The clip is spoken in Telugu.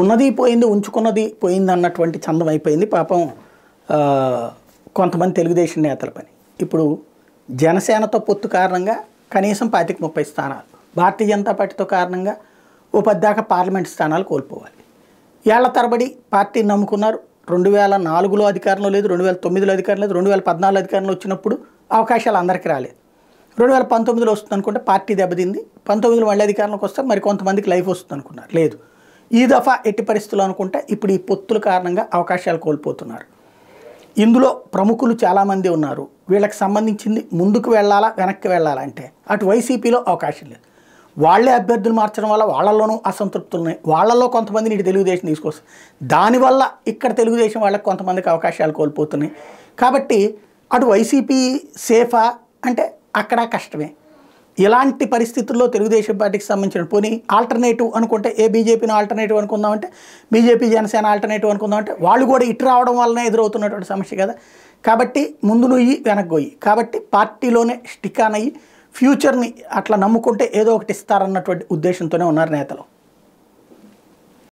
ఉన్నది పోయింది, ఉంచుకున్నది పోయింది అన్నటువంటి చందం అయిపోయింది పాపం కొంతమంది తెలుగుదేశం నేతల పని. ఇప్పుడు జనసేనతో పొత్తు కారణంగా కనీసం 25-30 స్థానాలు, భారతీయ జనతా పార్టీతో కారణంగా ఓ 10 దాకా పార్లమెంట్ స్థానాలు కోల్పోవాలి. ఏళ్ల తరబడి పార్టీని నమ్ముకున్నారు. 2004లో అధికారంలో లేదు, 2009లో అధికారం లేదు, 2014 అధికారంలో వచ్చినప్పుడు అవకాశాలు అందరికీ రాలేదు. 2019లో వస్తుంది అనుకుంటే పార్టీ దెబ్బతింది. 19లో మళ్ళీ అధికారంలోకి వస్తే మరి కొంతమందికి లైఫ్ వస్తుంది అనుకున్నారు, లేదు. ఈ దఫా ఎట్టి పరిస్థితులు అనుకుంటే ఇప్పుడు ఈ పొత్తుల కారణంగా అవకాశాలు కోల్పోతున్నారు. ఇందులో ప్రముఖులు చాలామంది ఉన్నారు. వీళ్ళకి సంబంధించింది ముందుకు వెళ్ళాలా వెనక్కి వెళ్ళాలా అంటే అటు వైసీపీలో అవకాశం లేదు. వాళ్ళే అభ్యర్థులు మార్చడం వల్ల వాళ్ళలోనూ అసంతృప్తులు ఉన్నాయి. వాళ్ళలో కొంతమందిని ఇటు తెలుగుదేశం తీసుకొస్తుంది. దానివల్ల ఇక్కడ తెలుగుదేశం వాళ్ళకి కొంతమందికి అవకాశాలు కోల్పోతున్నాయి. కాబట్టి అటు వైసీపీ సేఫా అంటే అక్కడ కష్టమే. ఇలాంటి పరిస్థితుల్లో తెలుగుదేశం పార్టీకి సంబంధించిన పోనీ ఆల్టర్నేటివ్ అనుకుంటే ఏ బీజేపీని ఆల్టర్నేటివ్ అనుకుందామంటే బీజేపీ జనసేన ఆల్టర్నేటివ్ అనుకుందామంటే వాళ్ళు కూడా ఇటు రావడం వల్లనే ఎదురవుతున్నటువంటి సమస్య కదా. కాబట్టి ముందు నుయ్యి వెనక్కి కాబట్టి పార్టీలోనే స్టిక్ ఆన్ అయ్యి ఫ్యూచర్ని అట్లా నమ్ముకుంటే ఏదో ఒకటి ఇస్తారన్నటువంటి ఉద్దేశంతోనే ఉన్నారు నేతలు.